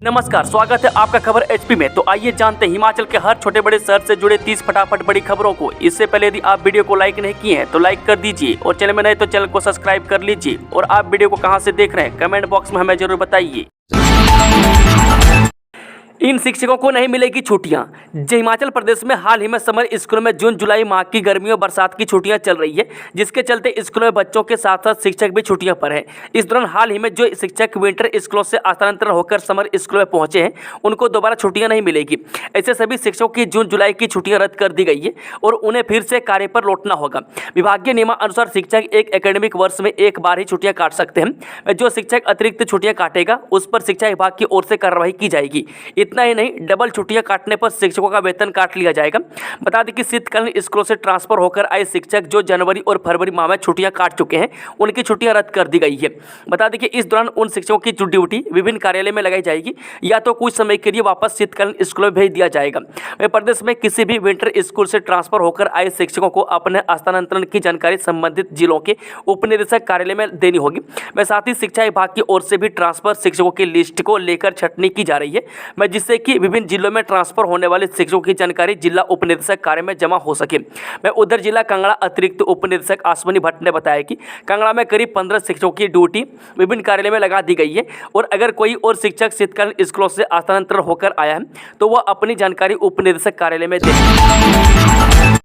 नमस्कार, स्वागत है आपका खबर एचपी में। तो आइए जानते हैं हिमाचल के हर छोटे बड़े शहर से जुड़े 30 फटाफट बड़ी खबरों को। इससे पहले यदि आप वीडियो को लाइक नहीं किए हैं तो लाइक कर दीजिए और चैनल में नए तो चैनल को सब्सक्राइब कर लीजिए। और आप वीडियो को कहां से देख रहे हैं कमेंट बॉक्स में हमें जरूर बताइए। इन शिक्षकों को नहीं मिलेगी छुट्टियां। हिमाचल प्रदेश में हाल ही में समर स्कूलों में जून जुलाई माह की गर्मियों बरसात की छुट्टियां चल रही है, जिसके चलते स्कूलों में बच्चों के साथ साथ शिक्षक भी छुट्टियों पर हैं। इस दौरान हाल ही में जो शिक्षक विंटर स्कूलों से स्थानांतरण होकर समर स्कूलों में पहुंचे हैं, उनको दोबारा छुट्टियां नहीं मिलेगी। ऐसे सभी शिक्षकों की जून जुलाई की छुट्टियां रद्द कर दी गई है और उन्हें फिर से कार्य पर लौटना होगा। विभागीय नियमानुसार शिक्षक एक एकेडमिक वर्ष में एक बार ही छुट्टियां काट सकते हैं। जो शिक्षक अतिरिक्त छुट्टियां काटेगा उस पर शिक्षा विभाग की ओर से कार्रवाई की जाएगी। इतना ही नहीं, डबल छुट्टियां काटने पर शिक्षकों का वेतन काट लिया जाएगा। बता दें कि शीतकालीन स्कूलों से ट्रांसफर होकर आए शिक्षक जो जनवरी और फरवरी माह में छुट्टियां काट चुके हैं, उनकी छुट्टियां रद्द कर दी गई है। बता दें कि इस दौरान उन शिक्षकों की ड्यूटी विभिन्न कार्यालय में लगाई जाएगी या तो कुछ समय के लिए वापस शीतकालीन स्कूलों में भेज दिया जाएगा। वह प्रदेश में किसी भी विंटर स्कूल से ट्रांसफर होकर आए शिक्षकों को अपने स्थानांतरण की जानकारी संबंधित जिलों के उपनिदेशक कार्यालय में देनी होगी। वह साथ ही शिक्षा विभाग की ओर से भी ट्रांसफर शिक्षकों की लिस्ट को लेकर छटनी की जा रही है, जिससे कि विभिन्न जिलों में ट्रांसफर होने वाले शिक्षकों की जानकारी जिला उपनिदेशक कार्य में जमा हो सके। मैं उधर जिला कांगड़ा अतिरिक्त उपनिदेशक अश्विनी भट्ट ने बताया कि कांगड़ा में करीब 15 शिक्षकों की ड्यूटी विभिन्न कार्यालय में लगा दी गई है और अगर कोई और शिक्षक शीतकालीन स्कूलों से स्थानांतरण होकर आया है तो वह अपनी जानकारी उपनिदेशक कार्यालय में दे।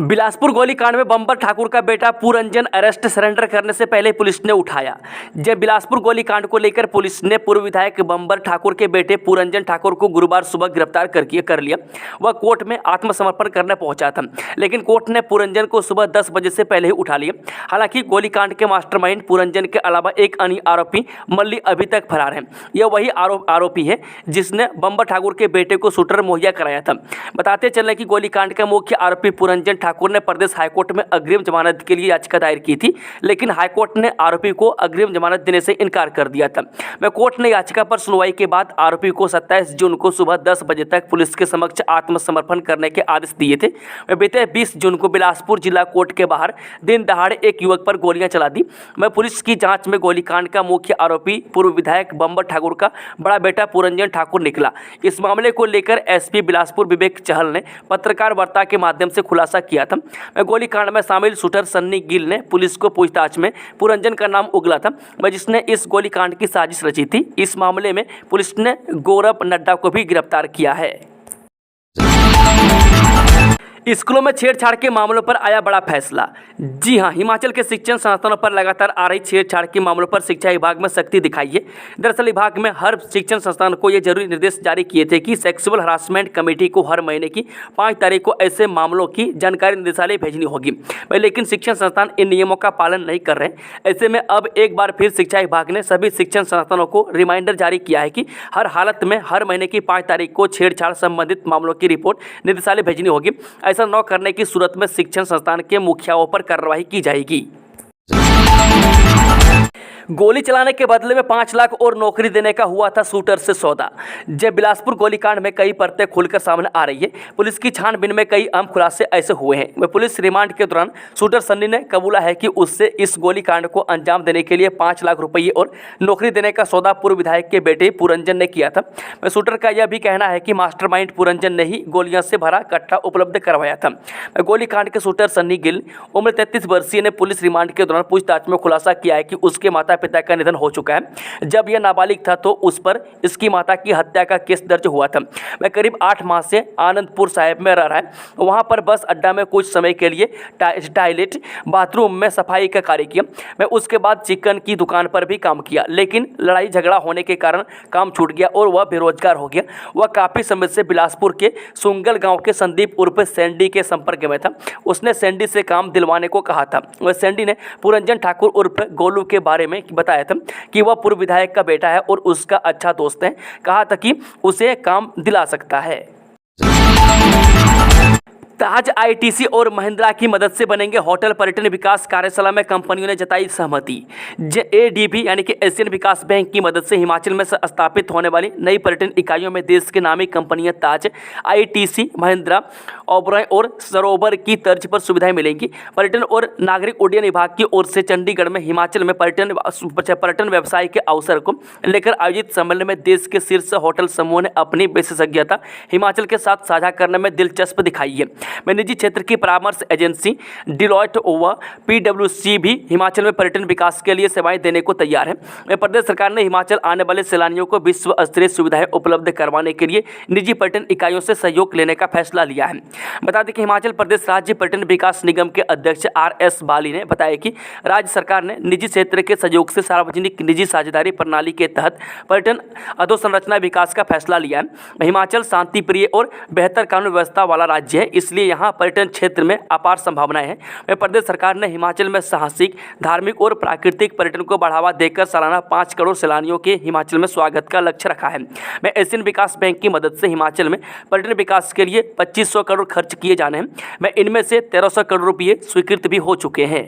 बिलासपुर गोलीकांड में बंबर ठाकुर का बेटा पुरंजन अरेस्ट सरेंडर करने से पहले पुलिस ने उठाया। जब बिलासपुर गोलीकांड को लेकर पुलिस ने पूर्व विधायक बंबर ठाकुर के बेटे पुरंजन ठाकुर को गुरुवार सुबह गिरफ्तार कर लिया। वह कोर्ट में आत्मसमर्पण करने पहुंचा था, लेकिन कोर्ट ने पुरंजन को सुबह 10 बजे से पहले ही उठा लिया। हालांकि गोलीकांड के मास्टरमाइंड पुरंजन के अलावा एक अन्य आरोपी मल्ली अभी तक फरार है। यह वही आरोपी है जिसने बंबर ठाकुर के बेटे को शूटर मुहैया कराया था। बताते चलें कि गोलीकांड का मुख्य आरोपी पुरंजन ठाकुर ने प्रदेश हाईकोर्ट में अग्रिम जमानत के लिए याचिका दायर की थी, लेकिन हाईकोर्ट ने आरोपी को अग्रिम जमानत देने से इनकार कर दिया था। कोर्ट ने याचिका पर सुनवाई के बाद आरोपी को 27 जून को सुबह 10 बजे तक पुलिस के समक्ष आत्मसमर्पण करने के आदेश दिए थे। बीते 20 जून को बिलासपुर जिला कोर्ट के बाहर दिन दहाड़े एक युवक पर गोलियां चला दी। पुलिस की जांच में गोलीकांड का मुख्य आरोपी पूर्व विधायक बंबर ठाकुर का बड़ा बेटा पुरंजन ठाकुर निकला। इस मामले को लेकर एसपी बिलासपुर विवेक चहल ने पत्रकार वार्ता के माध्यम से खुलासा किया था। गोलीकांड में शामिल शूटर सन्नी गिल ने पुलिस को पूछताछ में पुरंजन का नाम उगला था, जिसने इस गोलीकांड की साजिश रची थी। इस मामले में पुलिस ने गौरव नड्डा को भी गिरफ्तार किया है। स्कूलों में छेड़छाड़ के मामलों पर आया बड़ा फैसला। जी हां, हिमाचल के शिक्षण संस्थानों पर लगातार आ रही छेड़छाड़ के मामलों पर शिक्षा विभाग में सख्ती दिखाई है। दरअसल विभाग में हर शिक्षण संस्थान को ये जरूरी निर्देश जारी किए थे कि सेक्सुअल हरासमेंट कमेटी को हर महीने की 5 तारीख को ऐसे मामलों की जानकारी निदेशालय भेजनी होगी। लेकिन शिक्षण संस्थान इन नियमों का पालन नहीं कर रहे। ऐसे में अब एक बार फिर शिक्षा विभाग ने सभी शिक्षण संस्थानों को रिमाइंडर जारी किया है कि हर हालत में हर महीने की 5 तारीख को छेड़छाड़ संबंधित मामलों की रिपोर्ट निदेशालय भेजनी होगी। ऐसा न करने की सूरत में शिक्षण संस्थान के मुखियाओं पर कार्रवाई की जाएगी। गोली चलाने के बदले में 5 लाख और नौकरी देने का हुआ था शूटर से सौदा। जब बिलासपुर गोलीकांड में कई परतें खुलकर सामने आ रही है, पुलिस की छानबीन में कई अहम खुलासे ऐसे हुए हैं। पुलिस रिमांड के दौरान शूटर सन्नी ने कबूला है कि उससे इस गोलीकांड को अंजाम देने के लिए 5 लाख रुपये और नौकरी देने का सौदा पूर्व विधायक के बेटे पुरंजन ने किया था। शूटर का यह भी कहना है कि मास्टरमाइंड पुरंजन ने ही गोलियों से भरा कट्टा उपलब्ध करवाया था। गोलीकांड के शूटर सन्नी गिल उम्र 33 वर्षीय ने पुलिस रिमांड के दौरान पूछताछ में खुलासा किया है कि उसके माता पिता का निधन हो चुका है। जब यह नाबालिग था तो उस पर इसकी माता की हत्या का केस दर्ज हुआ था। वह करीब 8 माह से आनंदपुर साहिब में रह रहा है। वहां पर बस अड्डा में कुछ समय के लिए टॉयलेट बाथरूम में सफाई का कार्य किया। मैं उसके बाद चिकन की दुकान पर भी काम किया, लेकिन लड़ाई झगड़ा होने के कारण काम छूट गया और वह बेरोजगार हो गया। वह काफी समय से बिलासपुर के सुंगल गांव के संदीप उर्फ सैंडी के संपर्क में था। उसने सैंडी से काम दिलवाने को कहा था। वह सैंडी ने पुरंजन ठाकुर उर्फ गोलू के बारे में बताया था कि वह पूर्व विधायक का बेटा है और उसका अच्छा दोस्त है। कहा था कि उसे काम दिला सकता है। ताज आईटीसी और महिंद्रा की मदद से बनेंगे होटल। पर्यटन विकास कार्यशाला में कंपनियों ने जताई सहमति। एडीबी यानी कि एशियन विकास बैंक की मदद से हिमाचल में स्थापित होने वाली नई पर्यटन इकाइयों में देश की नामी कंपनियां ताज, आईटीसी, महिंद्रा, ओबरॉय और सरोवर की तर्ज पर सुविधाएं मिलेंगी। पर्यटन और नागरिक उड्डयन विभाग की ओर से चंडीगढ़ में हिमाचल में पर्यटन व्यवसाय के अवसर को लेकर आयोजित सम्मेलन में देश के शीर्ष होटल समूह ने अपनी विशेषज्ञता हिमाचल के साथ साझा करने में दिलचस्पी दिखाई है। में निजी क्षेत्र की परामर्श एजेंसी डिलॉयट व पीडब्ल्यूसी भी हिमाचल में पर्यटन विकास के लिए सेवाएं देने को तैयार है। प्रदेश सरकार ने हिमाचल आने वाले सैलानियों को विश्व स्तरीय सुविधाएं उपलब्ध करवाने के लिए निजी पर्यटन इकाइयों से सहयोग लेने का फैसला लिया है। बता दें कि हिमाचल प्रदेश राज्य पर्यटन विकास निगम के अध्यक्ष RS बाली ने बताया कि राज्य सरकार ने निजी क्षेत्र के सहयोग से सार्वजनिक निजी साझेदारी प्रणाली के तहत पर्यटन अधोसंरचना विकास का फैसला लिया है। हिमाचल शांति प्रिय और बेहतर कानून व्यवस्था वाला राज्य है, इसलिए यहाँ पर्यटन क्षेत्र में अपार संभावनाएं हैं। प्रदेश सरकार ने हिमाचल में साहसिक, धार्मिक और प्राकृतिक पर्यटन को बढ़ावा देकर सालाना 5 करोड़ सैलानियों के हिमाचल में स्वागत का लक्ष्य रखा है। एशियन विकास बैंक की मदद से हिमाचल में पर्यटन विकास के लिए 2500 करोड़ खर्च किए जाने हैं। इनमें से 1300 करोड़ रुपये स्वीकृत भी हो चुके हैं।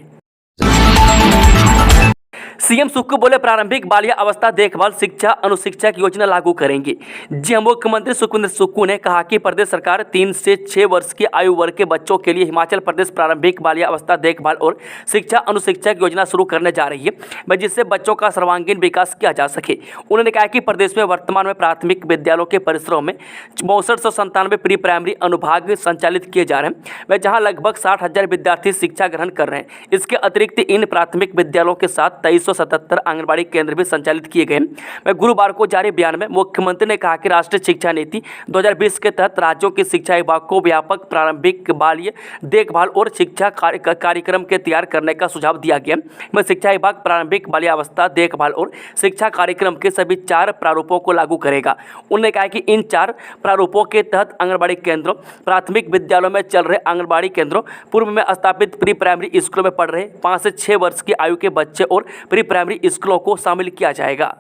सीएम सुक्खू बोले प्रारंभिक बालिया अवस्था देखभाल शिक्षा अनुशिक्षा की योजना लागू करेंगे। जी मुख्यमंत्री सुखविंदर सुक्खू ने कहा कि प्रदेश सरकार 3 से 6 वर्ष की आयु वर्ग के बच्चों के लिए हिमाचल प्रदेश प्रारंभिक बालिया अवस्था देखभाल और शिक्षा अनुशिक्षा की योजना शुरू करने जा रही है, जिससे बच्चों का सर्वांगीण विकास किया जा सके। उन्होंने कहा कि प्रदेश में वर्तमान में प्राथमिक विद्यालयों के परिसरों में 6297 प्री प्राइमरी अनुभाग संचालित किए जा रहे हैं, जहाँ लगभग 60,000 विद्यार्थी शिक्षा ग्रहण कर रहे हैं। इसके अतिरिक्त इन प्राथमिक विद्यालयों के साथ 2377 आंगनबाड़ी केंद्र भी संचालित किए गए। गुरुवार को जारी बयान में मुख्यमंत्री ने कहा कि राष्ट्रीय शिक्षा नीति 2020 के तहत राज्यों के शिक्षा विभाग को व्यापक प्रारंभिक बाल्य देखभाल और शिक्षा कार्यक्रम के तैयार करने का सुझाव दिया गया। शिक्षा विभाग प्रारंभिक बाल्यावस्था देखभाल और शिक्षा कार्यक्रम के सभी 4 प्रारूपों को लागू करेगा। उन्होंने कहा कि इन 4 प्रारूपों के तहत आंगनबाड़ी केंद्रों, प्राथमिक विद्यालयों में चल रहे आंगनबाड़ी केंद्रों, पूर्व में स्थापित प्री प्राइमरी स्कूलों में पढ़ रहे 5 से 6 वर्ष की आयु के बच्चे और प्री प्राइमरी स्कूलों को शामिल किया जाएगा।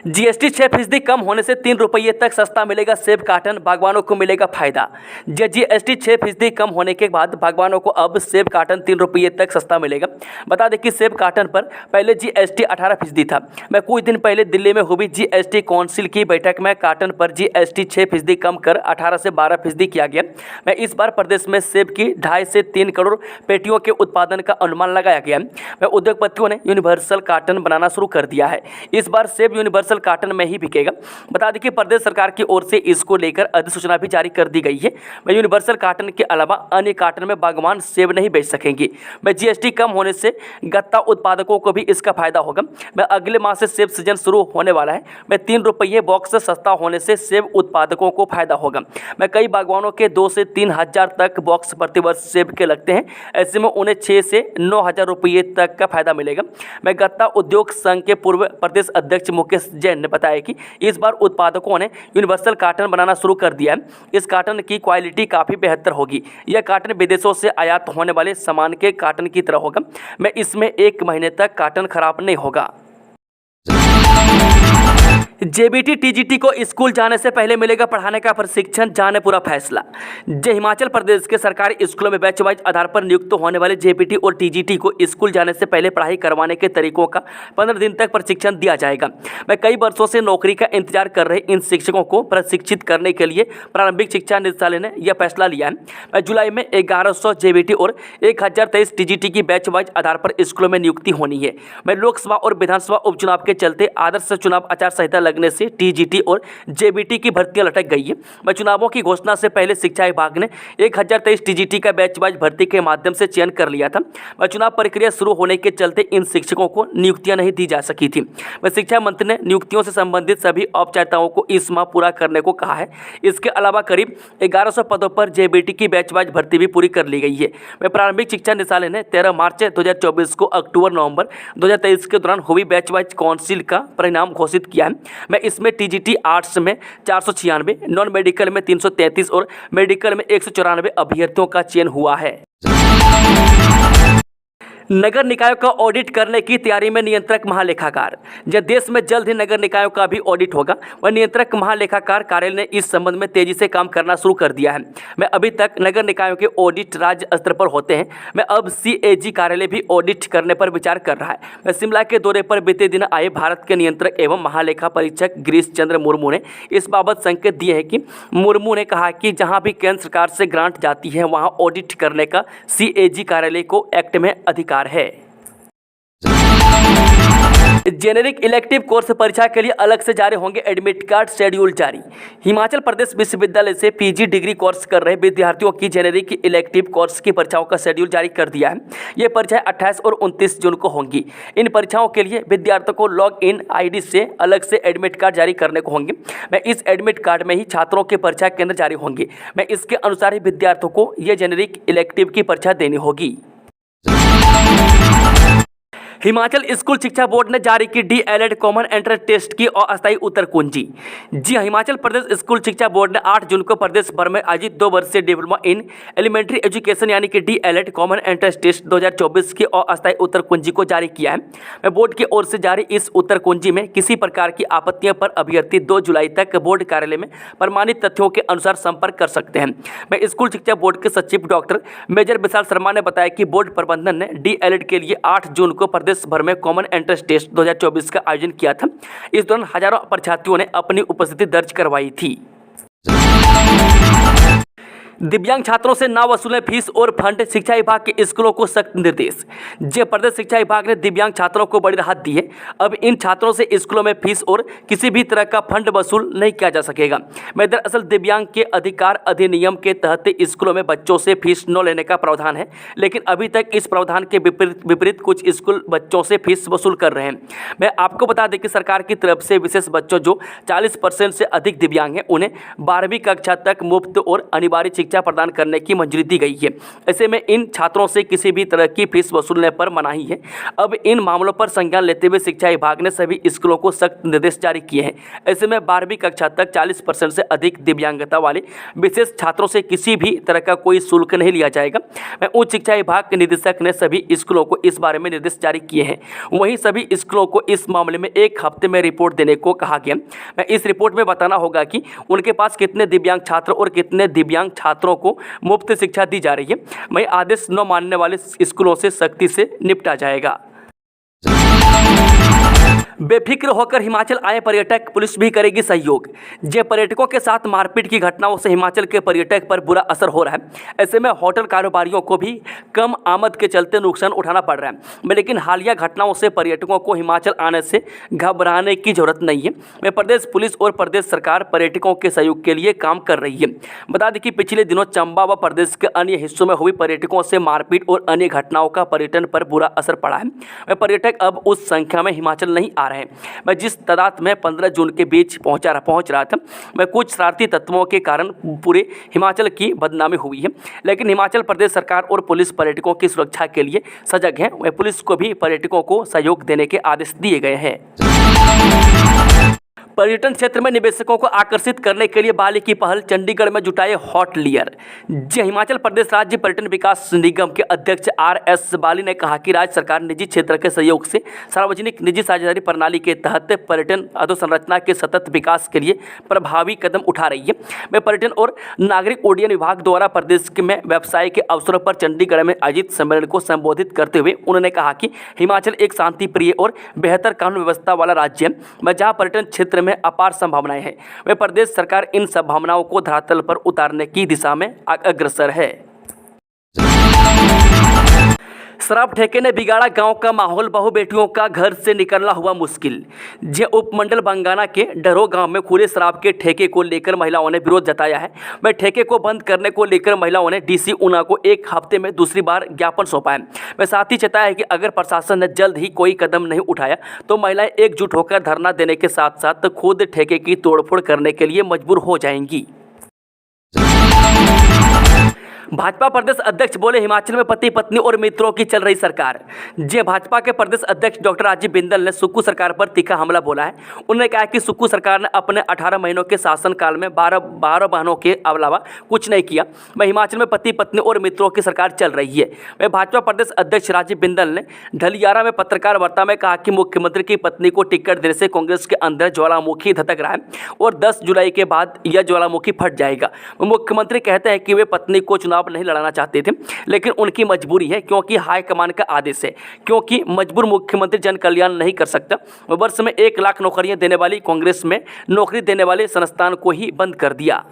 जीएसटी 6% कम होने से 3 रुपये तक सस्ता मिलेगा सेब कार्टन, बागवानों को मिलेगा फायदा। जीएसटी 6% कम होने के बाद बागवानों को अब सेब कार्टन 3 रुपये तक सस्ता मिलेगा। बता दें कि सेब कार्टन पर पहले जीएसटी 18% था। कुछ दिन पहले दिल्ली में हुई जीएसटी काउंसिल की बैठक में कार्टन पर जीएसटी 6% कम कर 18 से 12% किया गया। इस बार प्रदेश में सेब की 2.5 से 3 करोड़ पेटियों के उत्पादन का अनुमान लगाया गया। उद्योगपतियों ने यूनिवर्सल कार्टन बनाना शुरू कर दिया है। इस बार सेब यूनिवर्सल कार्टन में ही बिकेगा। बता दें कि प्रदेश सरकार की ओर से इसको लेकर अधिसूचना भी जारी कर दी गई है। यूनिवर्सल कार्टन के अलावा अन्य कार्टन में बागवान सेब नहीं बेच सकेंगे। जीएसटी कम होने से गत्ता उत्पादकों को भी इसका फायदा होगा। अगले माह से सेब सीजन शुरू होने वाला है। 3 रुपये बॉक्स सस्ता होने से सेब उत्पादकों को फायदा होगा। कई बागवानों के 2 से 3 हजार तक बॉक्स प्रतिवर्ष सेब के लगते हैं। ऐसे में उन्हें 6 से 9 हजार रुपये तक का फायदा मिलेगा। गत्ता उद्योग संघ के पूर्व प्रदेश अध्यक्ष मुकेश जैन ने बताया कि इस बार उत्पादकों ने यूनिवर्सल कार्टन बनाना शुरू कर दिया है। इस कार्टन की क्वालिटी काफ़ी बेहतर होगी। यह कार्टन विदेशों से आयात होने वाले सामान के कार्टन की तरह होगा। इसमें 1 महीने तक कार्टन खराब नहीं होगा। जेबीटी टीजीटी को स्कूल जाने से पहले मिलेगा पढ़ाने का प्रशिक्षण, जाने पूरा फैसला। हिमाचल प्रदेश के सरकारी स्कूलों में बैच वाइज आधार पर नियुक्त होने वाले जेबीटी और टीजीटी को स्कूल जाने से पहले पढ़ाई करवाने के तरीकों का 15 दिन तक प्रशिक्षण दिया जाएगा। कई वर्षों से नौकरी का इंतजार कर रहे इन शिक्षकों को प्रशिक्षित करने के लिए प्रारंभिक शिक्षा निदेशालय ने यह फैसला लिया है। जुलाई में 1100 जेबीटी और 1023 टीजीटी की बैच वाइज आधार पर स्कूलों में नियुक्ति होनी है। लोकसभा और विधानसभा उपचुनाव के चलते आदर्श चुनाव आचार संहिता लगने से टीजीटी और जेबीटी की भर्तियां लटक गई है। चुनावों की घोषणा से पहले शिक्षा विभाग ने 1023 टीजीटी का बैच वाइज भर्ती के माध्यम से चयन कर लिया था। चुनाव प्रक्रिया शुरू होने के चलते इन शिक्षकों को नियुक्तियां नहीं दी जा सकी थी। शिक्षा मंत्री ने नियुक्तियों से संबंधित सभी औपचारिकताओं को इस माह पूरा करने को कहा है। इसके अलावा करीब 1100 पदों पर जेबीटी की बैच वाइज भर्ती भी पूरी कर ली गई है। प्रारंभिक शिक्षा निदेशालय ने 13 मार्च 2024 को अक्टूबर-नवंबर 2023 के दौरान हुई बैच वाइज काउंसिल का परिणाम घोषित किया है। इसमें टीजीटी आर्ट्स में 496, नॉन मेडिकल में 333 और मेडिकल में 194 अभ्यर्थियों का चयन हुआ है। नगर निकायों का ऑडिट करने की तैयारी में नियंत्रक महालेखाकार। जब देश में जल्द ही नगर निकायों का भी ऑडिट होगा, वह नियंत्रक महालेखाकार कार्यालय ने इस संबंध में तेजी से काम करना शुरू कर दिया है। मैं अभी तक नगर निकायों के ऑडिट राज्य स्तर पर होते हैं, मैं अब CAG कार्यालय भी ऑडिट करने पर विचार कर रहा है। मैं शिमला के दौरे पर बीते दिन आए भारत के नियंत्रक एवं महालेखा परीक्षक गिरीश चंद्र मुर्मू ने इस बाबत संकेत दिए हैं कि मुर्मू ने कहा कि जहां भी केंद्र सरकार से ग्रांट जाती है वहां ऑडिट करने का CAG कार्यालय को एक्ट में अधिकार है। जेनेरिक इलेक्टिव कोर्स परीक्षा के लिए अलग से जारी होंगे एडमिट कार्ड शेड्यूल जारी। हिमाचल प्रदेश विश्वविद्यालय से PG डिग्री कोर्स कर रहे विद्यार्थियों की जेनेरिक इलेक्टिव कोर्स की परीक्षाओं का शेड्यूल जारी कर दिया है। ये परीक्षाएं 28 और 29 जून को होंगी। इन परीक्षाओं के लिए विद्यार्थियों को लॉग इन ID से अलग से एडमिट कार्ड जारी करने को होंगे। मैं इस एडमिट कार्ड में ही छात्रों के परीक्षा केंद्र जारी होंगे। मैं इसके अनुसार ही विद्यार्थियों को ये जेनेरिक इलेक्टिव की परीक्षा देनी होगी। हिमाचल स्कूल शिक्षा बोर्ड ने जारी की DELED कॉमन एंट्रेंस टेस्ट की अस्थायी उत्तर कुंजी। जी हाँ, हिमाचल प्रदेश स्कूल शिक्षा बोर्ड ने 8 जून को प्रदेश भर में आयोजित 2 वर्षीय डिप्लोमा इन एलिमेंट्री एजुकेशन यानी कि DELED कॉमन एंट्रेंस टेस्ट 2024 की अस्थायी उत्तर कुंजी को जारी किया है। बोर्ड की ओर से जारी इस उत्तर कुंजी में किसी प्रकार की आपत्तियों पर अभ्यर्थी 2 जुलाई तक बोर्ड कार्यालय में प्रमाणित तथ्यों के अनुसार संपर्क कर सकते हैं। मैं स्कूल शिक्षा बोर्ड के सचिव डॉक्टर मेजर विशाल शर्मा ने बताया कि बोर्ड प्रबंधन ने DELED के लिए 8 जून को प्रदेश भर में कॉमन एंट्रेंस टेस्ट 2024 का आयोजन किया था। इस दौरान हजारों परीक्षार्थियों ने अपनी उपस्थिति दर्ज करवाई थी। दिव्यांग छात्रों से ना वसूलें फीस और फंड, शिक्षा विभाग के स्कूलों को सख्त निर्देश। जय प्रदेश शिक्षा विभाग ने दिव्यांग छात्रों को बड़ी राहत दी है। अब इन छात्रों से स्कूलों में फीस और किसी भी तरह का फंड वसूल नहीं किया जा सकेगा। मैं दरअसल दिव्यांग के अधिकार अधिनियम के तहत स्कूलों में बच्चों से फीस न लेने का प्रावधान है, लेकिन अभी तक इस प्रावधान के विपरीत कुछ स्कूल बच्चों से फीस वसूल कर रहे हैं। मैं आपको बता दें कि सरकार की तरफ से विशेष बच्चों जो 40% से अधिक दिव्यांग हैं उन्हें 12वीं कक्षा तक मुफ्त और अनिवार्य शिक्षा प्रदान करने की मंजूरी दी गई है। ऐसे में इन छात्रों से किसी भी तरह की फीस वसूलने पर मनाही है। अब इन मामलों पर संज्ञान लेते हुए शिक्षा विभाग ने सभी स्कूलों को सख्त निर्देश जारी किए हैं। ऐसे में 12वीं कक्षा तक 40% से अधिक दिव्यांगता वाले विशेष छात्रों से किसी भी तरह का कोई शुल्क नहीं लिया जाएगा। मैं उच्च शिक्षा विभाग के निदेशक ने सभी स्कूलों को इस बारे में निर्देश जारी किए हैं। वहीं सभी स्कूलों को इस मामले में 1 हफ्ते में रिपोर्ट देने को कहा गया। मैं इस रिपोर्ट में बताना होगा कि उनके पास कितने दिव्यांग छात्र और कितने दिव्यांग छात्रों को मुफ्त शिक्षा दी जा रही है। वहीं आदेश न मानने वाले स्कूलों से सख्ती से निपटा जाएगा। बेफिक्र होकर हिमाचल आए पर्यटक, पुलिस भी करेगी सहयोग। जे पर्यटकों के साथ मारपीट की घटनाओं से हिमाचल के पर्यटक पर बुरा असर हो रहा है। ऐसे में होटल कारोबारियों को भी कम आमद के चलते नुकसान उठाना पड़ रहा है। लेकिन हालिया घटनाओं से पर्यटकों को हिमाचल आने से घबराने की जरूरत नहीं है। मैं प्रदेश पुलिस और प्रदेश सरकार पर्यटकों के सहयोग के लिए काम कर रही है। बता दें कि पिछले दिनों चंबा व प्रदेश के अन्य हिस्सों में हुई पर्यटकों से मारपीट और अन्य घटनाओं का पर्यटन पर बुरा असर पड़ा है। पर्यटक अब उस संख्या में हिमाचल नहीं आ रहे हैं। मैं जिस तादाद में 15 जून के बीच पहुंच रहा था, मैं कुछ शरारती तत्वों के कारण पूरे हिमाचल की बदनामी हुई है। लेकिन हिमाचल प्रदेश सरकार और पुलिस पर्यटकों की सुरक्षा के लिए सजग है। वह पुलिस को भी पर्यटकों को सहयोग देने के आदेश दिए गए हैं। पर्यटन क्षेत्र में निवेशकों को आकर्षित करने के लिए बाली की पहल, चंडीगढ़ में जुटाए हॉटलियर। जी, हिमाचल प्रदेश राज्य पर्यटन विकास निगम के अध्यक्ष RS बाली ने कहा कि राज्य सरकार निजी क्षेत्र के सहयोग से सार्वजनिक निजी साझेदारी प्रणाली के तहत पर्यटन अधोसंरचना के सतत विकास के लिए प्रभावी कदम उठा रही है। मैं पर्यटन और नागरिक उड्डयन विभाग द्वारा प्रदेश में व्यवसाय के अवसरों पर चंडीगढ़ में आयोजित सम्मेलन को संबोधित करते हुए उन्होंने कहा कि हिमाचल एक शांति प्रिय और बेहतर कानून व्यवस्था वाला राज्य है, जहाँ पर्यटन क्षेत्र में अपार संभावनाएं हैं। वे प्रदेश सरकार इन संभावनाओं को धरातल पर उतारने की दिशा में अग्रसर है। शराब ठेके ने बिगाड़ा गांव का माहौल, बहु बेटियों का घर से निकलना हुआ मुश्किल। जे उपमंडल बंगाना के डरो गांव में खुले शराब के ठेके को लेकर महिलाओं ने विरोध जताया है। वह ठेके को बंद करने को लेकर महिलाओं ने DC ऊना को 1 हफ्ते में दूसरी बार ज्ञापन सौंपा है। वह साथ ही चेताया है कि अगर प्रशासन ने जल्द ही कोई कदम नहीं उठाया तो महिलाएं एकजुट होकर धरना देने के साथ साथ खुद ठेके की तोड़फोड़ करने के लिए मजबूर हो जाएंगी। भाजपा प्रदेश अध्यक्ष बोले हिमाचल में पति पत्नी और मित्रों की चल रही सरकार। जी, भाजपा के प्रदेश अध्यक्ष डॉक्टर राजीव बिंदल ने सुक्खू सरकार पर तीखा हमला बोला है। उन्होंने कहा कि सुक्खू सरकार ने अपने 18 महीनों के शासनकाल में 12 बहनों के अलावा कुछ नहीं किया। मैं हिमाचल में पति पत्नी और मित्रों की सरकार चल रही है। मैं भाजपा प्रदेश अध्यक्ष राजीव बिंदल ने ढलियारा में पत्रकार वार्ता में कहा कि मुख्यमंत्री की पत्नी को टिकट देने से कांग्रेस के अंदर ज्वालामुखी धधक रहा है और 10 जुलाई के बाद यह ज्वालामुखी फट जाएगा। मुख्यमंत्री कहते हैं कि वे पत्नी को चुनाव नहीं लड़ाना चाहते थे, लेकिन उनकी मजबूरी है क्योंकि हाईकमान का आदेश है। क्योंकि मजबूर मुख्यमंत्री जन कल्याण नहीं कर सकता। वर्ष में 1 लाख नौकरियां देने वाली कांग्रेस में नौकरी देने वाले संस्थान को ही बंद कर दिया।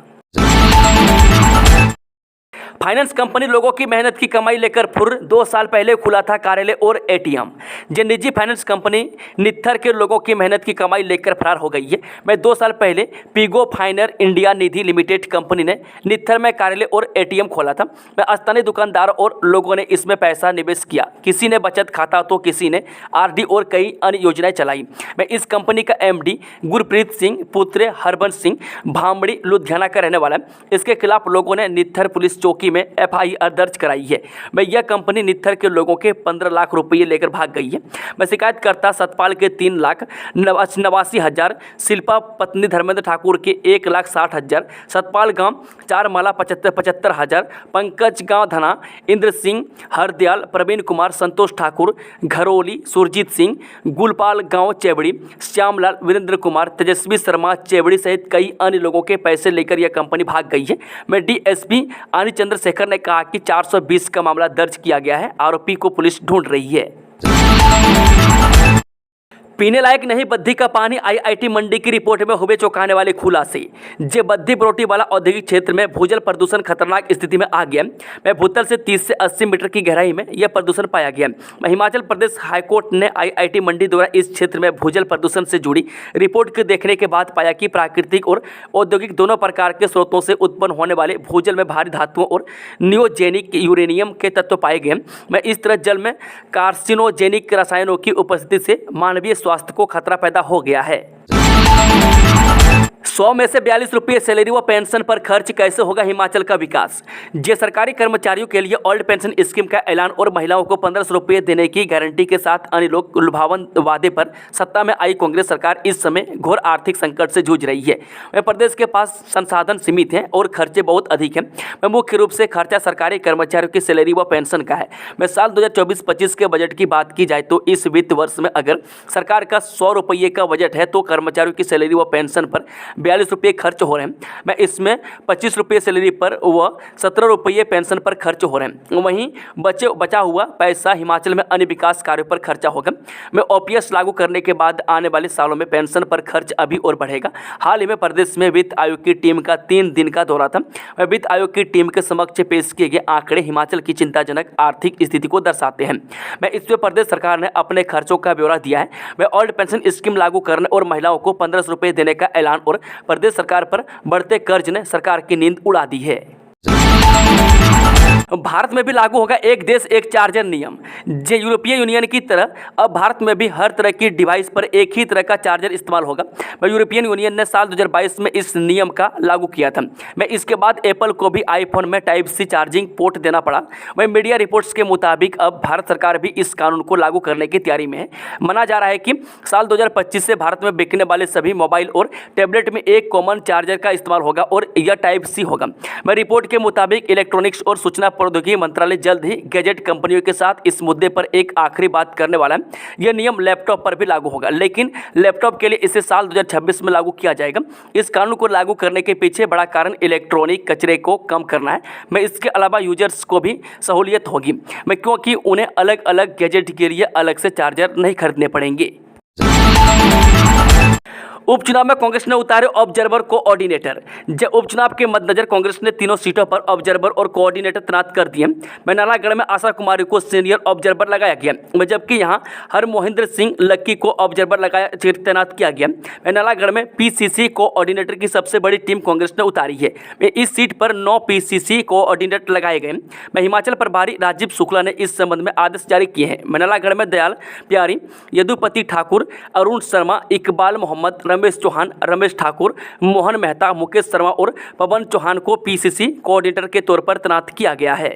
फाइनेंस कंपनी लोगों की मेहनत की कमाई लेकर फुर्र 2 साल पहले खुला था कार्यालय और एटीएम। जिन निजी फाइनेंस कंपनी नित्थर के लोगों की मेहनत की कमाई लेकर फरार हो गई है। मैं 2 साल पहले पीगो फाइनर इंडिया निधि लिमिटेड कंपनी ने नित्थर में कार्यालय और एटीएम खोला था। मैं स्थानीय दुकानदारों और लोगों ने इसमें पैसा निवेश किया। किसी ने बचत खाता तो किसी ने आरडी और कई अन्य योजनाएं चलाई। मैं इस कंपनी का एमडी गुरप्रीत सिंह पुत्र हरबंस सिंह भामड़ी लुधियाना का रहने वाला है। इसके खिलाफ लोगों ने नित्थर पुलिस चौकी में एफआईआर दर्ज कराई है। मैं यह कंपनी नित्थर के लोगों के 15 लाख रुपये लेकर भाग गई है। मैं शिकायतकर्ता सतपाल के 3,89,000, शिल्पा पत्नी धर्मेंद्र ठाकुर के 1,60,000, सतपाल गांव 4 माला 75,000, पंकज गांव धना, इंद्र सिंह हरदयाल, प्रवीण कुमार, संतोष ठाकुर घरोली, सुरजीत सिंह गुलपाल गांव चेवड़ी, श्यामलाल, वीरेंद्र कुमार, तेजस्वी शर्मा चेवड़ी सहित कई अन्य लोगों के पैसे लेकर यह कंपनी भाग गई है। मैं डीएसपी आनी चंद्रशेखर ने कहा कि 420 का मामला दर्ज किया गया है। आरोपी को पुलिस ढूंढ रही है। पीने लायक नहीं बद्धी का पानी, आईआईटी मंडी की रिपोर्ट में हुए चौंकाने वाले खुलासे। जे बद्धी बरोटी वाला औद्योगिक क्षेत्र में भूजल प्रदूषण खतरनाक स्थिति में आ गया। मैं भूतल से 30 से 80 मीटर की गहराई में यह प्रदूषण पाया गया। हिमाचल प्रदेश हाईकोर्ट ने आईआईटी मंडी द्वारा इस क्षेत्र में भूजल प्रदूषण से जुड़ी रिपोर्ट के देखने के बाद पाया कि प्राकृतिक और औद्योगिक दोनों प्रकार के स्रोतों से उत्पन्न होने वाले भूजल में भारी धातुओं और नियोजेनिक यूरेनियम के तत्व पाए गए। मैं इस तरह जल में कार्सिनोजेनिक रसायनों की उपस्थिति से मानवीय स्वास्थ्य को खतरा पैदा हो गया है। 100 में से 42 रुपये सैलरी व पेंशन पर खर्च, कैसे होगा हिमाचल का विकास। जे सरकारी कर्मचारियों के लिए ओल्ड पेंशन स्कीम का ऐलान और महिलाओं को 1500 रुपये देने की गारंटी के साथ अन्य लोग लुभावन वादे पर सत्ता में आई कांग्रेस सरकार इस समय घोर आर्थिक संकट से जूझ रही है। वह प्रदेश के पास संसाधन सीमित हैं और खर्चे बहुत अधिक हैं। मैं मुख्य रूप से खर्चा सरकारी कर्मचारियों की सैलरी व पेंशन का है। मैं साल 2024-25 के बजट की बात की जाए तो इस वित्त वर्ष में अगर सरकार का 100 रुपये का बजट है तो कर्मचारियों की सैलरी व पेंशन पर 42 रुपये खर्च हो रहे हैं। मैं इसमें 25 रुपये सैलरी पर व 17 रुपये पेंशन पर खर्च हो रहे हैं। वहीं बचा हुआ पैसा हिमाचल में अन्य विकास कार्यों पर खर्चा होगा। मैं ओपीएस लागू करने के बाद आने वाले सालों में पेंशन पर खर्च अभी और बढ़ेगा। हाल ही में प्रदेश में वित्त आयोग की टीम का 3 दिन का दौरा था। मैं वित्त आयोग की टीम के समक्ष पेश किए गए आंकड़े हिमाचल की चिंताजनक आर्थिक स्थिति को दर्शाते हैं। मैं इसमें प्रदेश सरकार ने अपने खर्चों का ब्यौरा दिया है। मैं ओल्ड पेंशन स्कीम लागू करने और महिलाओं को 1500 रुपये देने का ऐलान और प्रदेश सरकार पर बढ़ते कर्ज ने सरकार की नींद उड़ा दी है। भारत में भी लागू होगा एक देश एक चार्जर नियम। जो यूरोपीय यूनियन की तरह अब भारत में भी हर तरह की डिवाइस पर एक ही तरह का चार्जर इस्तेमाल होगा। यूरोपियन यूनियन ने साल 2022 में इस नियम का लागू किया था। मैं इसके बाद एप्पल को भी आईफोन में टाइप सी चार्जिंग पोर्ट देना पड़ा। वहीं मीडिया रिपोर्ट्स के मुताबिक अब भारत सरकार भी इस कानून को लागू करने की तैयारी में है। माना जा रहा है कि साल 2025 से भारत में बिकने वाले सभी मोबाइल और टैबलेट में एक कॉमन चार्जर का इस्तेमाल होगा और यह टाइप सी होगा। रिपोर्ट के मुताबिक इलेक्ट्रॉनिक्स और सूचना प्रौद्योगिकी मंत्रालय जल्द ही गैजेट कंपनियों के साथ इस मुद्दे पर एक आखिरी बात करने वाला है। यह नियम लैपटॉप पर भी लागू होगा, लेकिन लैपटॉप के लिए इसे साल 2026 में लागू किया जाएगा। इस कानून को लागू करने के पीछे बड़ा कारण इलेक्ट्रॉनिक कचरे को कम करना है। मैं इसके अलावा यूजर्स को भी सहूलियत होगी, क्योंकि उन्हें अलग अलग गैजेट के लिए अलग से चार्जर नहीं खरीदने पड़ेंगे। उपचुनाव में कांग्रेस ने उतारे ऑब्जर्वर कोऑर्डिनेटर। जब उपचुनाव के मद्देनजर कांग्रेस ने तीनों सीटों पर ऑब्जर्वर और कोऑर्डिनेटर तैनात कर दिए। नालागढ़ में आशा कुमारी को सीनियर ऑब्जर्वर लगाया गया, जबकि यहां हरमोहिंद्र सिंह लक्की को ऑब्जर्वर तैनात किया गया। नालागढ़ में पीसीसी कोऑर्डिनेटर की सबसे बड़ी टीम कांग्रेस ने उतारी है। इस सीट पर 9 पीसीसी कोऑर्डिनेटर लगाए गए। हिमाचल प्रभारी राजीव शुक्ला ने इस संबंध में आदेश जारी किए हैं। नालागढ़ में दयाल प्यारी, यदुपति ठाकुर, अरुण शर्मा, इकबाल मोहम्मद, मोहम्मद, रमेश चौहान, रमेश ठाकुर, मोहन मेहता, मुकेश शर्मा और पवन चौहान को पीसीसी कोऑर्डिनेटर के तौर पर तैनात किया गया है।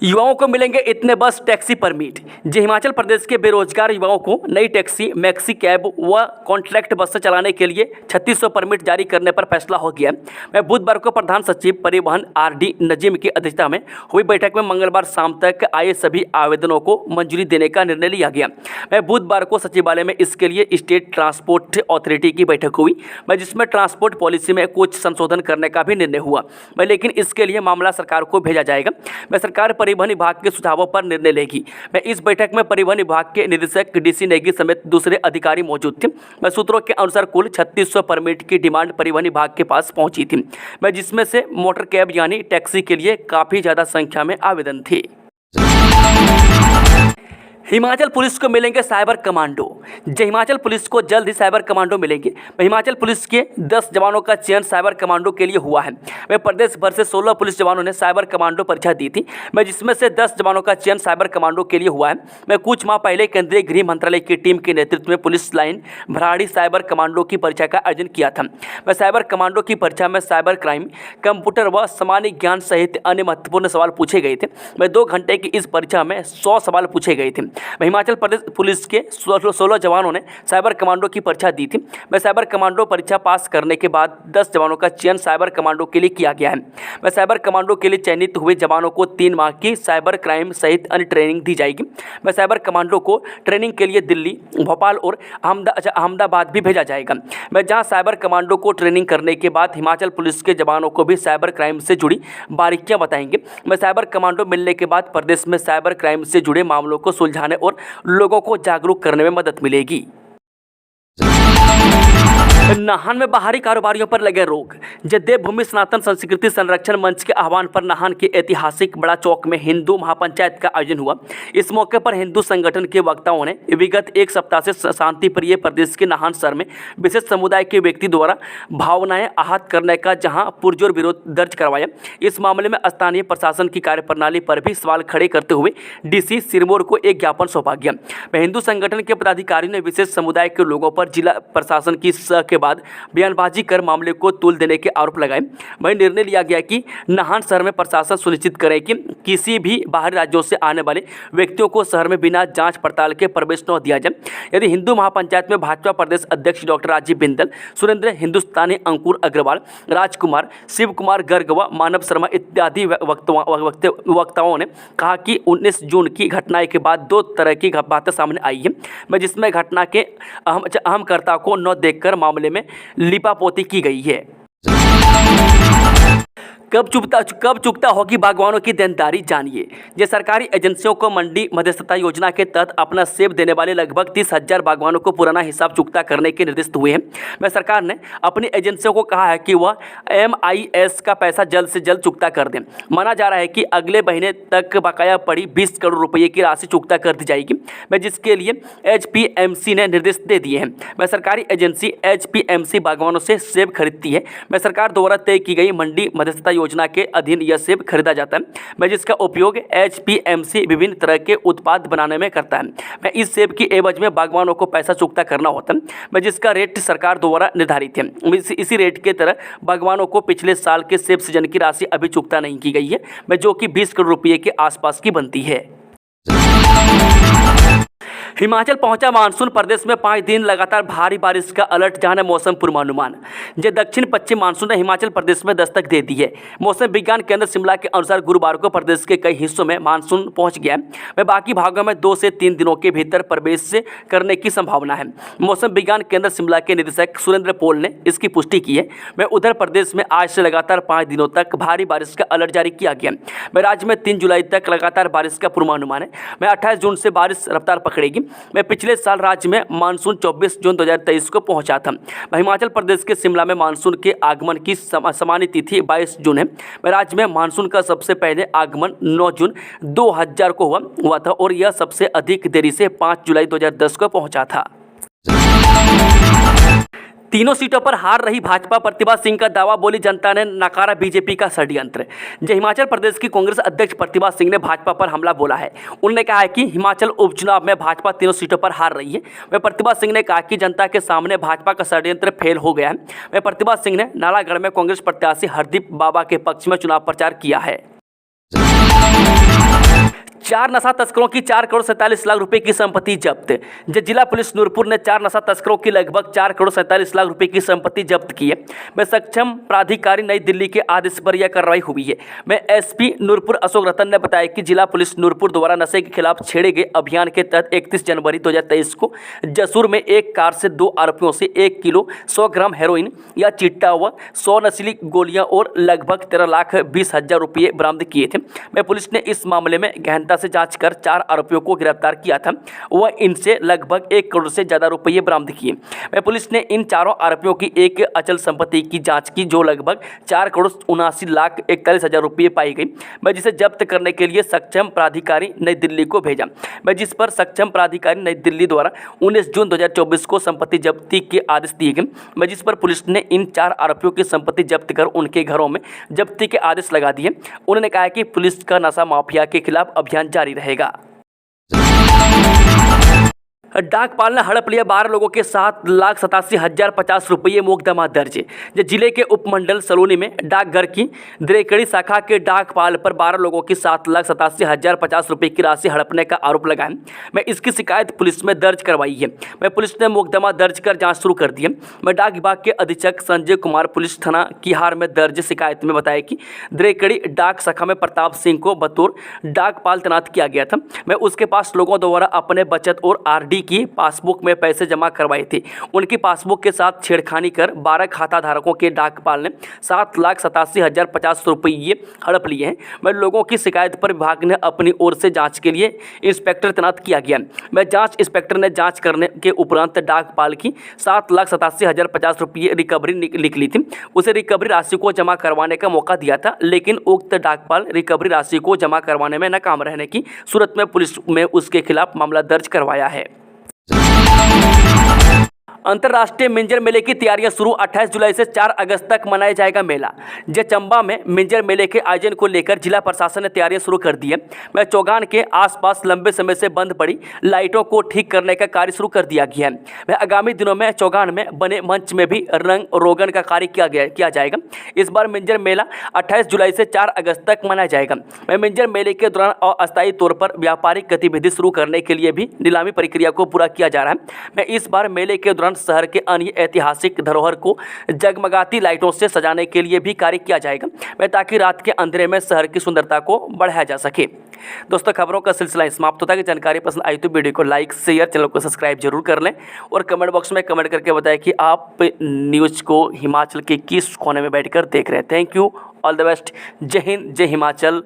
युवाओं को मिलेंगे इतने bus taxi permit. Himachal Pradesh के बेरोजगार युवाओं को नई टैक्सी, मैक्सी कैब व कॉन्ट्रैक्ट बसें चलाने के लिए 3600 परमिट जारी करने पर फैसला हो गया। मैं बुधवार को प्रधान सचिव परिवहन आरडी नजीम की अध्यक्षता में हुई बैठक में मंगलवार शाम तक आए सभी आवेदनों को मंजूरी देने का निर्णय लिया गया। मैं बुधवार को सचिवालय में इसके लिए स्टेट ट्रांसपोर्ट अथॉरिटी की बैठक हुई, जिसमें ट्रांसपोर्ट पॉलिसी में कुछ संशोधन करने का भी निर्णय हुआ। लेकिन इसके लिए मामला सरकार को भेजा जाएगा। सरकार परिवहन विभाग के सुझावों पर निर्णय लेगी। इस बैठक में परिवहन विभाग के निदेशक डीसी नेगी समेत दूसरे अधिकारी मौजूद थे। सूत्रों के अनुसार कुल 3600 परमिट की डिमांड परिवहन विभाग के पास पहुंची थी, जिसमें से मोटर कैब यानी टैक्सी के लिए काफी ज्यादा संख्या में आवेदन थे। हिमाचल पुलिस को मिलेंगे साइबर कमांडो। हिमाचल पुलिस को जल्द ही साइबर कमांडो मिलेंगे। हिमाचल पुलिस के 10 जवानों का चयन साइबर कमांडो के लिए हुआ है। प्रदेश भर से 16 पुलिस जवानों ने साइबर कमांडो परीक्षा दी थी, जिसमें से 10 जवानों का चयन साइबर कमांडो के लिए हुआ है। कुछ माह पहले केंद्रीय गृह मंत्रालय की टीम के नेतृत्व में police line Bharari cyber commando की परीक्षा का आयोजन किया था। साइबर कमांडो की परीक्षा में साइबर क्राइम, कंप्यूटर व सामान्य ज्ञान सहित अन्य महत्वपूर्ण सवाल पूछे गए थे। 2 घंटे की इस परीक्षा में 100 सवाल पूछे गए थे। हिमाचल प्रदेश पुलिस के 16 जवानों ने साइबर कमांडो की परीक्षा दी थी। साइबर कमांडो परीक्षा पास करने के बाद 10 जवानों का चयन साइबर कमांडो के लिए किया गया है। साइबर कमांडो के लिए चयनित हुए जवानों को 3 माह की साइबर क्राइम सहित अन्य ट्रेनिंग दी जाएगी। साइबर कमांडो को ट्रेनिंग के लिए दिल्ली, भोपाल और अहमदाबाद भी भेजा जाएगा, जहाँ साइबर कमांडो को ट्रेनिंग करने के बाद हिमाचल पुलिस के जवानों को भी साइबर क्राइम से जुड़ी बारीकियां बताएंगे। साइबर कमांडो मिलने के बाद प्रदेश में साइबर क्राइम से जुड़े मामलों को सुलझाने और लोगों को जागरूक करने में मदद मिलेगी। नाहन में बाहरी कारोबारियों पर लगे रोक। देवभूमि सनातन संस्कृति संरक्षण मंच के आह्वान पर नाहन के ऐतिहासिक बड़ा चौक में हिंदू महापंचायत का आयोजन हुआ। इस मौके पर हिंदू संगठन के वक्ताओं ने विगत 1 सप्ताह से शांति प्रिय प्रदेश के नाहन शहर में विशेष समुदाय के व्यक्ति द्वारा भावनाएं आहत करने का जहां पुरजोर विरोध दर्ज करवाया। इस मामले में स्थानीय प्रशासन की कार्यप्रणाली पर भी सवाल खड़े करते हुए डीसी सिरमौर को एक ज्ञापन सौंपा गया। हिंदू संगठन के पदाधिकारियों ने विशेष समुदाय के लोगों पर जिला प्रशासन की के बाद बयानबाजी कर मामले को तूल देने के आरोप लगाए। वहीं निर्णय लिया गया कि नाहन शहर में प्रशासन सुनिश्चित करे कि किसी भी बाहरी राज्यों से आने वाले व्यक्तियों को शहर में बिना जांच पड़ताल के प्रवेश न दिया जाए। यदि हिंदू महापंचायत में भाजपा प्रदेश अध्यक्ष डॉक्टर राजीव बिंदल, सुरेंद्र हिंदुस्तानी, अंकुर अग्रवाल, राजकुमार, शिव कुमार गर्ग व मानव शर्मा इत्यादि वक्ताओं ने कहा कि 19 जून की घटनाएं के बाद 2 तरह की बातें सामने आई है, जिसमें घटना के अहम कर्ता को न देखकर मामले में लिपापोती की गई है। कब चुकता होगी बागवानों की देनदारी, जानिए। सरकारी एजेंसियों को मंडी मध्यस्थता योजना के तहत अपना सेब देने वाले लगभग 30,000 बागवानों को पुराना हिसाब चुकता करने के निर्देश हुए हैं। सरकार ने अपनी एजेंसियों को कहा है कि वह MIS का पैसा जल्द से जल्द चुकता कर दें। माना जा रहा है कि अगले महीने तक बकाया पड़ी 20 करोड़ रुपये की राशि चुकता कर दी जाएगी, जिसके लिए HPMC ने निर्देश दे दिए हैं। सरकारी एजेंसी HPMC बागवानों से सेब खरीदती है। सरकार द्वारा तय की गई मंडी मध्यस्थता योजना के अधीन यह सेब खरीदा जाता है, जिसका उपयोग HPMC विभिन्न तरह के उत्पाद बनाने में करता है। इस सेब की एवज में बागवानों को पैसा चुकता करना होता है, जिसका रेट सरकार द्वारा निर्धारित है। इसी रेट के तरह बागवानों को पिछले साल के सेब सीजन की राशि अभी चुकता नहीं की गई है, जो कि 20 करोड़ रुपये के आसपास की बनती है। हिमाचल पहुंचा मानसून, प्रदेश में 5 दिन लगातार भारी बारिश का अलर्ट, जाने मौसम पूर्वानुमान। दक्षिण पश्चिम मानसून ने हिमाचल प्रदेश में दस्तक दे दी है। मौसम विज्ञान केंद्र शिमला के अनुसार गुरुवार को प्रदेश के कई हिस्सों में मानसून पहुंच गया है। बाकी भागों में 2 से 3 दिनों के भीतर प्रवेश करने की संभावना है। मौसम विज्ञान केंद्र शिमला के निदेशक सुरेंद्र पॉल ने इसकी पुष्टि की है। उधर प्रदेश में आज से लगातार 5 दिनों तक भारी बारिश का अलर्ट जारी किया गया। राज्य में 3 जुलाई तक लगातार बारिश का पूर्वानुमान है। 28 जून से बारिश रफ्तार पकड़ेगी। पिछले साल राज्य में मानसून 24 जून 2023 को पहुंचा था। हिमाचल प्रदेश के शिमला में मानसून के आगमन की सामान्य तिथि 22 जून है। राज्य में मानसून का सबसे पहले आगमन 9 जून 2000 को हुआ था और यह सबसे अधिक देरी से 5 जुलाई 2010 को पहुंचा था। तीनों सीटों पर हार रही भाजपा, प्रतिभा सिंह का दावा, बोली जनता ने नकारा बीजेपी का षड्यंत्र। जो हिमाचल प्रदेश की कांग्रेस अध्यक्ष प्रतिभा सिंह ने भाजपा पर हमला बोला है। उन्होंने कहा है कि हिमाचल उपचुनाव में भाजपा तीनों सीटों पर हार रही है। वह प्रतिभा सिंह ने कहा कि जनता के सामने भाजपा का षड्यंत्र फेल हो गया है। वह प्रतिभा सिंह ने नालागढ़ में कांग्रेस प्रत्याशी हरदीप बाबा के पक्ष में चुनाव प्रचार किया है। 4 नशा तस्करों की 4 करोड़ 47 लाख रुपए की संपत्ति जब्त। जिला पुलिस नूरपुर ने 4 नशा तस्करों की लगभग 4 करोड़ 47 लाख रुपए की संपत्ति जब्त की है। मैं सक्षम प्राधिकारी नई दिल्ली के आदेश पर यह कार्रवाई हुई है। मैं एसपी नूरपुर अशोक रतन ने बताया कि जिला पुलिस नूरपुर द्वारा नशे के खिलाफ छेड़े गए अभियान के तहत 31 जनवरी 2023 को जसूर में एक कार से 2 आरोपियों से 1 किलो 100 ग्राम हेरोइन या चिट्टा व 100 नशीली गोलियां और लगभग 13,20,000 रुपये बरामद किए थे। मैं पुलिस ने इस मामले में गहनता से जांच कर 4 आरोपियों को गिरफ्तार किया था। वह इनसे लगभग 1 करोड़ से ज्यादा रुपये बरामद किए। मैं पुलिस ने इन चारों आरोपियों की एक अचल संपत्ति की जांच की जो लगभग 4 करोड़ 79,41,000 रुपये पाई गई। मैं जिसे जब्त करने के लिए सक्षम प्राधिकारी नई दिल्ली को भेजा। मैं जिस पर सक्षम प्राधिकारी नई दिल्ली द्वारा 19 जून 2024 को संपत्ति जब्ती के आदेश दिए गए। मैं जिस पर पुलिस ने इन 4 आरोपियों की संपत्ति जब्त कर उनके घरों में जब्ती के आदेश लगा दिए। उन्होंने कहा कि पुलिस का नशा माफिया के खिलाफ अभियान जारी रहेगा। डाकपाल ने हड़प लिया 12 लोगों के 7,87,050 रुपये मुकदमा दर्ज। जिले के उपमंडल सलोनी में डाकघर की द्रेकड़ी शाखा के डाकपाल पर 12 लोगों की 7,87,050 रुपये की राशि हड़पने का आरोप लगा है। मैं इसकी शिकायत पुलिस में दर्ज करवाई है। मैं पुलिस ने मुकदमा दर्ज कर जांच शुरू कर दी है। मैं डाक विभाग के अधीक्षक संजय कुमार पुलिस थाना किहार में दर्ज शिकायत में बताया कि द्रेकड़ी डाक शाखा में प्रताप सिंह को बतौर डाकपाल तैनात किया गया था। मैं उसके पास लोगों द्वारा अपने बचत और आरडी की पासबुक में पैसे जमा करवाए थे। उनकी पासबुक के साथ छेड़खानी कर 12 खाता धारकों के डाकपाल ने 7,87,050 रुपये हड़प लिए हैं। मैं लोगों की शिकायत पर विभाग ने अपनी ओर से जांच के लिए इंस्पेक्टर तैनात किया गया। मैं जांच इंस्पेक्टर ने जांच करने के उपरांत डाकपाल की 7,87,050 रुपये रिकवरी लिख ली थी। उसे रिकवरी राशि को जमा करवाने का मौका दिया था, लेकिन उक्त डाकपाल रिकवरी राशि को जमा करवाने में नाकाम रहने की सूरत में पुलिस में उसके खिलाफ मामला दर्ज करवाया है। अंतर्राष्ट्रीय मिंजर मेले की तैयारियां शुरू। 28 जुलाई से 4 अगस्त तक मनाया जाएगा मेला। चंबा में मिंजर मेले के आयोजन को लेकर जिला प्रशासन ने तैयारियां शुरू कर दी है। मैं चौगान के आसपास लंबे समय से बंद पड़ी लाइटों को ठीक करने का कार्य शुरू कर दिया गया है। मैं आगामी दिनों में चौगान में बने मंच में भी रंग रोगन का कार्य किया जाएगा। इस बार मिंजर मेला 28 जुलाई से 4 अगस्त तक मनाया जाएगा। मैं मिंजर मेले के दौरान अस्थायी तौर पर व्यापारिक गतिविधि शुरू करने के लिए भी नीलामी प्रक्रिया को पूरा किया जा रहा है। मैं इस बार मेले के दौरान शहर के अन्य ऐतिहासिक धरोहर को जगमगाती लाइटों से सजाने के लिए भी कार्य किया जाएगा, ताकि रात के अंधेरे में शहर की सुंदरता को बढ़ाया जा सके। दोस्तों, खबरों का सिलसिला समाप्त होता है। कि जानकारी पसंद आई तो वीडियो को लाइक शेयर, चैनल को सब्सक्राइब जरूर कर लें और कमेंट बॉक्स में कमेंट करके बताएं कि आप न्यूज़ को हिमाचल के किस कोने में बैठकर देख रहे हैं। Thank you, all the best. जय हिंद, जय हिमाचल।